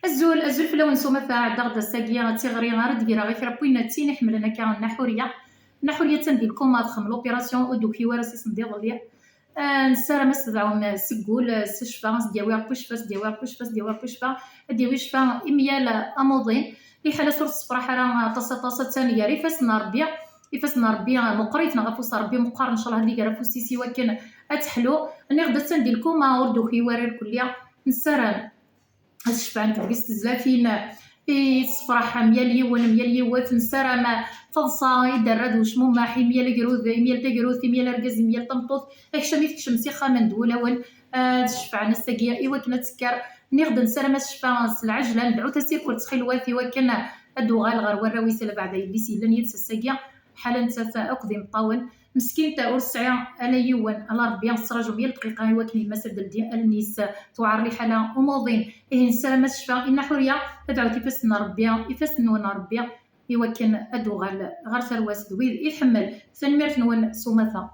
الزول فلون سوما فاعدا غدا ساكيا تيغري غير ديرا غير ربينا تيني حملنا كا نحوريه تندي الكوماد خم لوبيراسيون ودوكي ورا سيس ندير ليا نسارا ما استدعوا سقول سشفا دياوي بوشفا دياوي بوشفا دياوي شفا اميال اموضين اللي حاله صورت الصفراحه راه طاسه ثانيه ريفاسنا ربي مقريتنا غفوس ربي مقار ان شاء الله هذيك راه فوسيسي ولكن اتحلو اني غدا تندي الكوما وردوكي ورا الكليه نسارا الشفع نتبقيس تزلافين في صفراحة ميال يوات نسارة ما تضصا يدرد وشمو ماحي ميال قروذ ميال تقروذ ميال رقز ميال تمطوط اكشمي تكشم سيخا من دولا ول الشفع نساقيا ايوا كنا تسكر نغدا نسارة ما الشفع العجلة ندعو تسير كل تخيلواتي وكنا الدوغال غير وراوي سلا بعد يليس لن يتساقيا حالا نتا اقضي مطاول مسكين تا ورسعيا الا يوان الله ربي نصراجو 100 دقيقه يوكني مسد ديال النيس توعر لي حاله وموضين نسلام الشفا ان حريه تدعو تيفسنا ربي يفسنونا ربي يوكن ادو غير ثرواس دويد يحمل ثنميرت نون سومثا